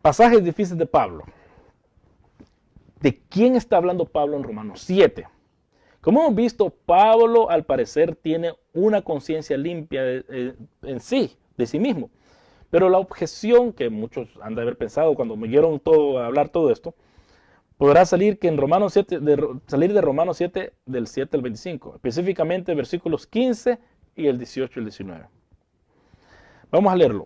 Pasajes difíciles de Pablo. ¿De quién está hablando Pablo en Romanos 7? Como hemos visto, Pablo al parecer tiene una conciencia limpia en sí, de sí mismo. Pero la objeción que muchos han de haber pensado cuando me oyeron hablar todo esto, podrá salir que en Romanos 7, salir de Romanos 7 del 7 al 25, específicamente versículos 15 y el 18 y el 19. Vamos a leerlo.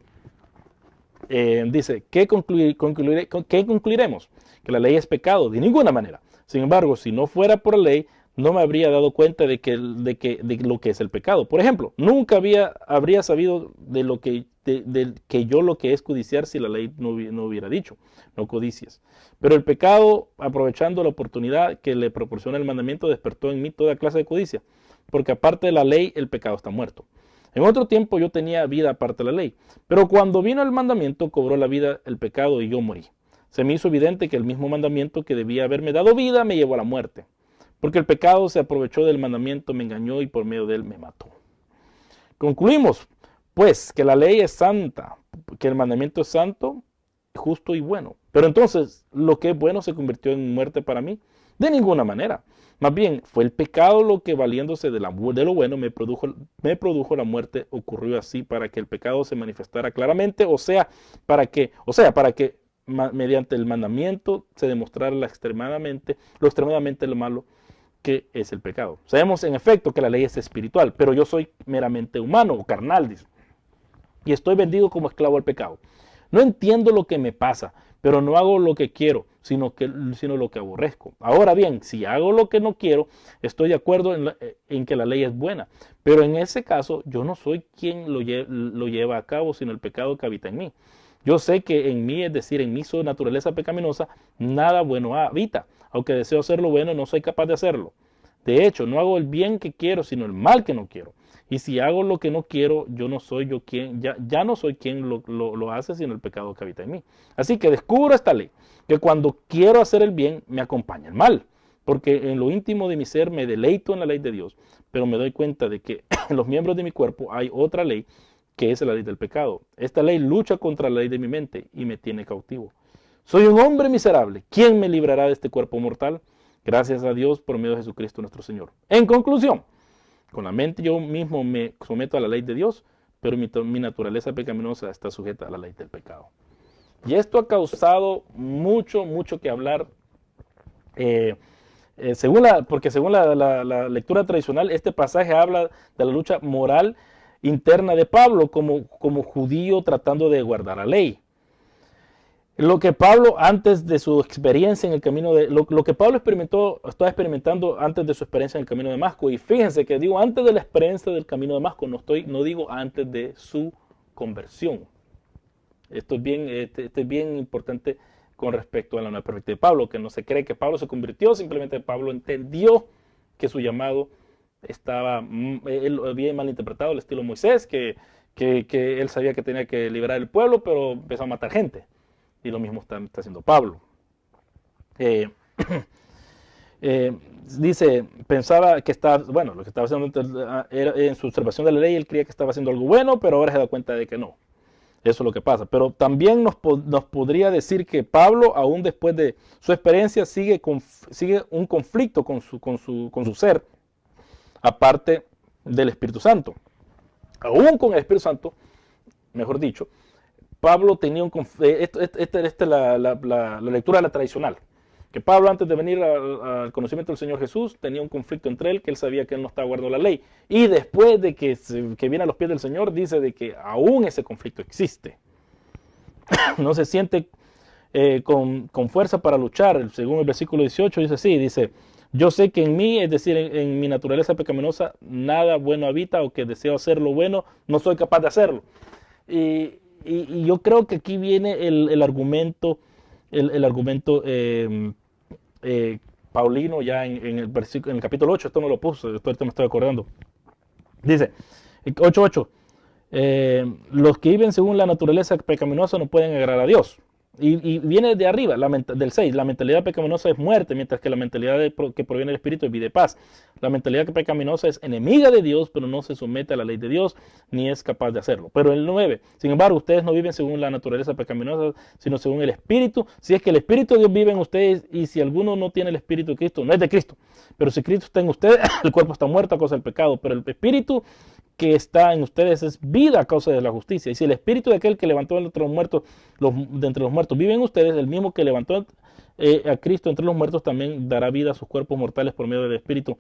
Dice, ¿qué concluiremos? Que la ley es pecado, de ninguna manera. Sin embargo, si no fuera por la ley, no me habría dado cuenta de lo que es el pecado. Por ejemplo, nunca habría sabido que yo lo que es codiciar si la ley no hubiera dicho, no codicias. Pero el pecado, aprovechando la oportunidad que le proporciona el mandamiento, despertó en mí toda clase de codicia, porque aparte de la ley, el pecado está muerto. En otro tiempo yo tenía vida aparte de la ley, pero cuando vino el mandamiento cobró la vida el pecado y yo morí. Se me hizo evidente que el mismo mandamiento que debía haberme dado vida me llevó a la muerte, porque el pecado se aprovechó del mandamiento, me engañó y por medio de él me mató. Concluimos, pues, que la ley es santa, que el mandamiento es santo, justo y bueno. Pero entonces, ¿lo que es bueno se convirtió en muerte para mí? De ninguna manera. Más bien, fue el pecado lo que, valiéndose de lo bueno, me produjo la muerte. Ocurrió así para que el pecado se manifestara claramente, para que mediante el mandamiento se demostrara lo extremadamente malo que es el pecado. Sabemos en efecto que la ley es espiritual, pero yo soy meramente humano o carnal, dice, y estoy vendido como esclavo al pecado. No entiendo lo que me pasa, pero no hago lo que quiero, sino lo que aborrezco. Ahora bien, si hago lo que no quiero, estoy de acuerdo en que la ley es buena, pero en ese caso yo no soy quien lo lleva a cabo, sino el pecado que habita en mí. Yo sé que en mí, es decir, en mi naturaleza pecaminosa, nada bueno habita. Aunque deseo hacer lo bueno, no soy capaz de hacerlo. De hecho, no hago el bien que quiero, sino el mal que no quiero. Y si hago lo que no quiero, ya no soy quien lo hace, sino el pecado que habita en mí. Así que descubro esta ley, que cuando quiero hacer el bien, me acompaña el mal. Porque en lo íntimo de mi ser me deleito en la ley de Dios, pero me doy cuenta de que en los miembros de mi cuerpo hay otra ley, que es la ley del pecado. Esta ley lucha contra la ley de mi mente y me tiene cautivo. Soy un hombre miserable. ¿Quién me librará de este cuerpo mortal? Gracias a Dios por medio de Jesucristo nuestro Señor. En conclusión, con la mente yo mismo me someto a la ley de Dios, pero mi naturaleza pecaminosa está sujeta a la ley del pecado. Y esto ha causado mucho que hablar, porque según la lectura tradicional, este pasaje habla de la lucha moral interna de Pablo como judío tratando de guardar la ley. Lo que Pablo, antes de su experiencia en el camino lo que Pablo estaba experimentando antes de su experiencia en el camino de Damasco. Y fíjense que digo antes de la experiencia del camino de Damasco, no digo antes de su conversión. Esto es bien importante con respecto a la nueva perspectiva de Pablo, que no se cree que Pablo se convirtió, simplemente Pablo entendió que su llamado él había malinterpretado el estilo de Moisés, que él sabía que tenía que liberar el pueblo, pero empezó a matar gente. Y lo mismo está haciendo Pablo. Dice, pensaba que lo que estaba haciendo era, en su observación de la ley, él creía que estaba haciendo algo bueno, pero ahora se da cuenta de que no. Eso es lo que pasa. Pero también nos podría decir que Pablo, aún después de su experiencia, sigue un conflicto con su ser, aparte del Espíritu Santo. Aún con el Espíritu Santo, mejor dicho, Pablo tenía un conflicto. Esta es la lectura de la tradicional. Que Pablo, antes de venir al conocimiento del Señor Jesús, tenía un conflicto entre él, que él sabía que él no estaba guardando la ley. Y después de que viene a los pies del Señor, dice de que aún ese conflicto existe. No se siente con fuerza para luchar. Según el versículo 18 dice, yo sé que en mí, es decir, en mi naturaleza pecaminosa, nada bueno habita, o que deseo hacer lo bueno, no soy capaz de hacerlo. Y yo creo que aquí viene el argumento Paulino ya en el capítulo 8, esto no lo puse, esto me estoy acordando. Dice, 8:8, los que viven según la naturaleza pecaminosa no pueden agradar a Dios. Y viene de arriba, del 6. La mentalidad pecaminosa es muerte, mientras que la mentalidad que proviene del Espíritu es vida y paz. La mentalidad pecaminosa es enemiga de Dios, pero no se somete a la ley de Dios, ni es capaz de hacerlo. Pero el 9, sin embargo, ustedes no viven según la naturaleza pecaminosa, sino según el Espíritu. Si es que el Espíritu de Dios vive en ustedes, y si alguno no tiene el Espíritu de Cristo, no es de Cristo. Pero si Cristo está en ustedes, el cuerpo está muerto a causa del pecado, pero el Espíritu que está en ustedes es vida a causa de la justicia. Y si el Espíritu de aquel que levantó de entre los muertos vive en ustedes, el mismo que levantó a Cristo entre los muertos también dará vida a sus cuerpos mortales por medio del Espíritu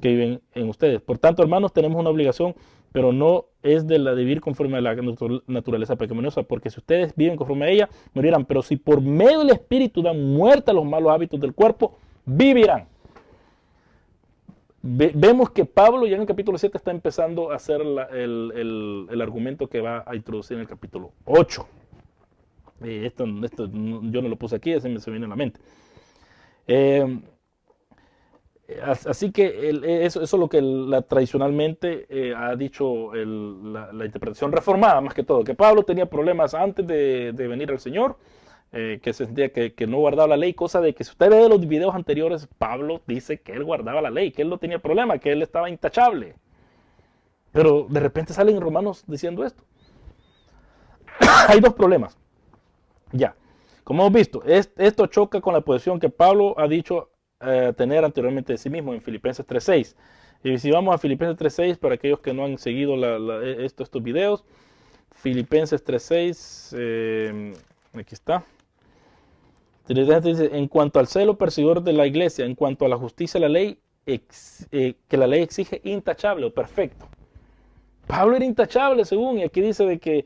que vive en ustedes. Por tanto, hermanos, tenemos una obligación, pero no es de la de vivir conforme a la naturaleza pecaminosa, porque si ustedes viven conforme a ella, morirán. Pero si por medio del Espíritu dan muerte a los malos hábitos del cuerpo, vivirán. Vemos que Pablo ya en el capítulo 7 está empezando a hacer el argumento que va a introducir en el capítulo 8. Esto yo no lo puse aquí, ese se viene a la mente. Así que eso es lo que tradicionalmente ha dicho la interpretación reformada, más que todo, que Pablo tenía problemas antes de venir al Señor, que se sentía que no guardaba la ley, cosa de que si usted ve los videos anteriores, Pablo dice que él guardaba la ley, que él no tenía problema, que él estaba intachable. Pero de repente salen Romanos diciendo esto. Hay dos problemas. Ya, como hemos visto, esto choca con la posición que Pablo ha dicho tener anteriormente de sí mismo en Filipenses 3.6. Y si vamos a Filipenses 3.6, para aquellos que no han seguido estos videos, Filipenses 3.6, aquí está. Dice, en cuanto al celo perseguidor de la iglesia, en cuanto a la justicia de la ley, que la ley exige intachable o perfecto. Pablo era intachable según, y aquí dice de que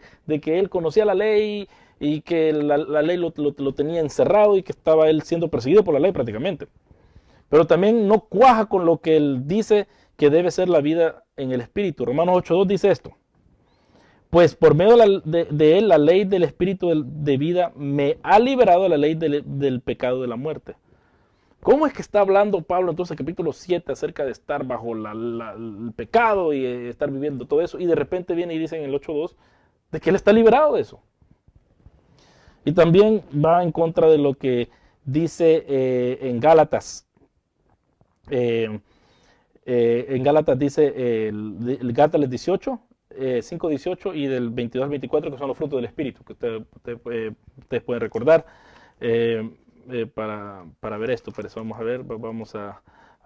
él conocía la ley y que la ley lo tenía encerrado y que estaba él siendo perseguido por la ley prácticamente. Pero también no cuaja con lo que él dice que debe ser la vida en el Espíritu. Romanos 8.2 dice esto. Pues por medio de él, la ley del Espíritu de vida me ha liberado de la ley del pecado de la muerte. ¿Cómo es que está hablando Pablo entonces en capítulo 7 acerca de estar bajo el pecado y estar viviendo todo eso? Y de repente viene y dice en el 8.2 de que él está liberado de eso. Y también va en contra de lo que dice en Gálatas. En Gálatas dice el Gálatas 18, 5.18 y del 22 al 24, que son los frutos del Espíritu, que ustedes pueden recordar para ver esto. Pero eso vamos a ver, vamos a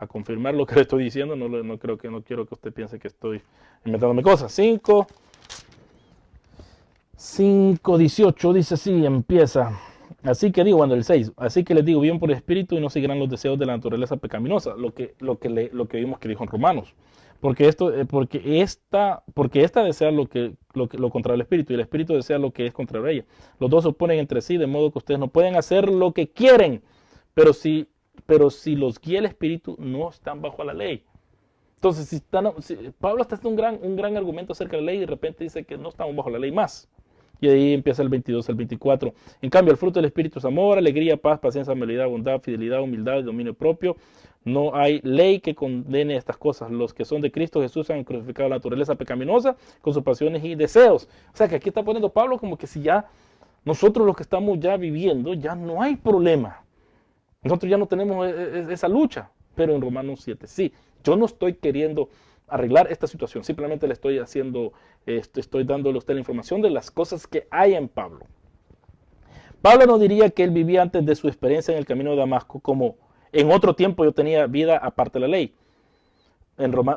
confirmar lo que le estoy diciendo. No quiero que usted piense que estoy inventándome cosas. 5.18 dice así, empieza. Así que digo, bueno, el 6, así que les digo, viven por el Espíritu y no seguirán los deseos de la naturaleza pecaminosa, lo que vimos que dijo en Romanos. Porque esta desea lo contrario al Espíritu, y el Espíritu desea lo que es contrario a ella. Los dos se oponen entre sí, de modo que ustedes no pueden hacer lo que quieren, pero si los guía el Espíritu, no están bajo la ley. Entonces, Pablo está haciendo un gran argumento acerca de la ley y de repente dice que no estamos bajo la ley más. Y ahí empieza el 22 al 24. En cambio, el fruto del Espíritu es amor, alegría, paz, paciencia, amabilidad, bondad, fidelidad, humildad y dominio propio. No hay ley que condene estas cosas. Los que son de Cristo Jesús han crucificado la naturaleza pecaminosa con sus pasiones y deseos. O sea que aquí está poniendo Pablo como que si ya nosotros los que estamos ya viviendo, ya no hay problema. Nosotros ya no tenemos esa lucha. Pero en Romanos 7 sí. Yo no estoy queriendo arreglar esta situación, simplemente le estoy dándole a usted la información de las cosas que hay en Pablo. Pablo no diría que él vivía antes de su experiencia en el camino de Damasco como en otro tiempo yo tenía vida aparte de la ley,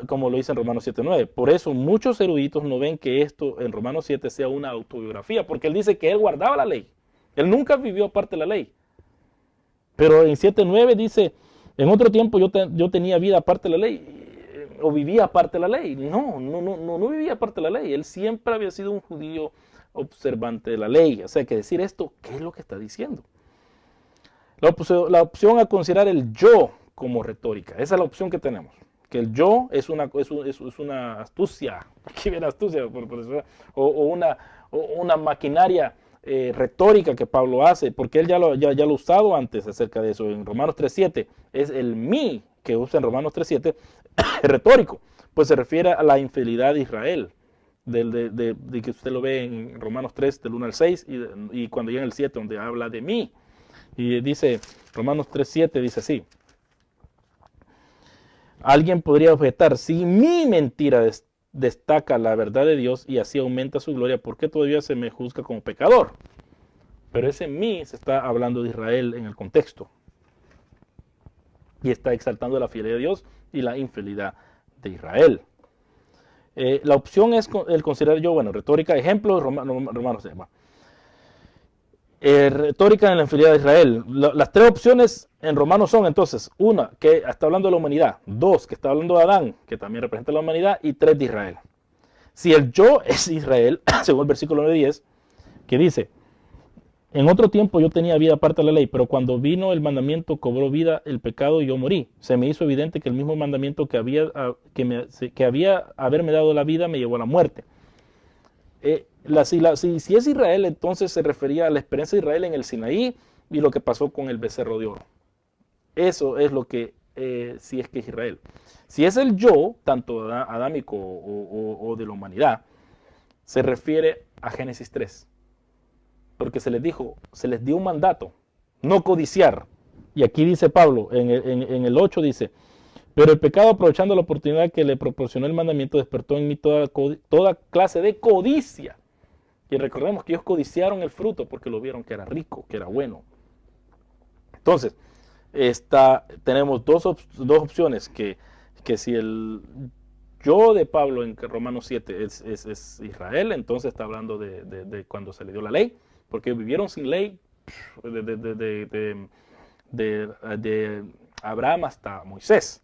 como lo dice en Romanos 7.9. Por eso muchos eruditos no ven que esto en Romanos 7 sea una autobiografía, porque él dice que él guardaba la ley, él nunca vivió aparte de la ley. Pero en 7.9 dice, en otro tiempo yo tenía vida aparte de la ley, o vivía aparte de la ley. No vivía aparte de la ley. Él siempre había sido un judío observante de la ley. O sea, que decir esto, ¿qué es lo que está diciendo? La opción a considerar el yo como retórica. Esa es la opción que tenemos. Que el yo es una astucia. Aquí viene astucia. O una maquinaria retórica que Pablo hace. Porque él ya lo ha usado antes acerca de eso. En Romanos 3.7 es el mí que usa en Romanos 3.7. Retórico, pues se refiere a la infidelidad de Israel. de que usted lo ve en Romanos 3, del 1 al 6, y cuando llega el 7, donde habla de mí. Y dice, Romanos 3, 7, dice así. Alguien podría objetar, si mi mentira destaca la verdad de Dios y así aumenta su gloria, ¿por qué todavía se me juzga como pecador? Pero ese mí se está hablando de Israel en el contexto. Y está exaltando la fidelidad de Dios y la infidelidad de Israel. La opción es el considerar yo, bueno, retórica, ejemplos, Romanos 6. Retórica en la infidelidad de Israel. Las tres opciones en Romanos son entonces, una, que está hablando de la humanidad, dos, que está hablando de Adán, que también representa la humanidad, y tres, de Israel. Si el yo es Israel, según el versículo 9-10, que dice, en otro tiempo yo tenía vida aparte de la ley, pero cuando vino el mandamiento cobró vida el pecado y yo morí. Se me hizo evidente que el mismo mandamiento que había haberme dado la vida me llevó a la muerte. Si es Israel, entonces se refería a la experiencia de Israel en el Sinaí y lo que pasó con el becerro de oro. Eso es lo que, si es que es Israel. Si es el yo, tanto adámico o de la humanidad, se refiere a Génesis 3. Porque se les dio un mandato, no codiciar. Y aquí dice Pablo, en el 8 dice, pero el pecado, aprovechando la oportunidad que le proporcionó el mandamiento, despertó en mí toda clase de codicia. Y recordemos que ellos codiciaron el fruto porque lo vieron que era rico, que era bueno. Entonces, tenemos dos opciones, que si el yo de Pablo en Romanos 7 es Israel, entonces está hablando de cuando se le dio la ley, porque vivieron sin ley de Abraham hasta Moisés.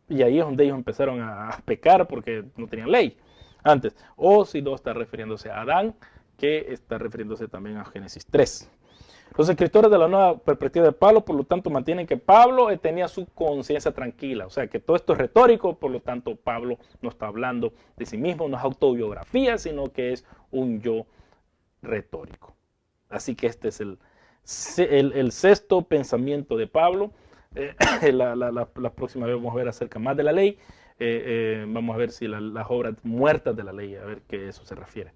Y ahí es donde ellos empezaron a pecar porque no tenían ley antes. O si no, está refiriéndose a Adán, que está refiriéndose también a Génesis 3. Los escritores de la nueva perspectiva de Pablo, por lo tanto, mantienen que Pablo tenía su conciencia tranquila. O sea, que todo esto es retórico, por lo tanto, Pablo no está hablando de sí mismo, no es autobiografía, sino que es un yo retórico. Así que este es el sexto pensamiento de Pablo. La próxima vez vamos a ver acerca más de la ley. Vamos a ver si las obras muertas de la ley, a ver qué eso se refiere.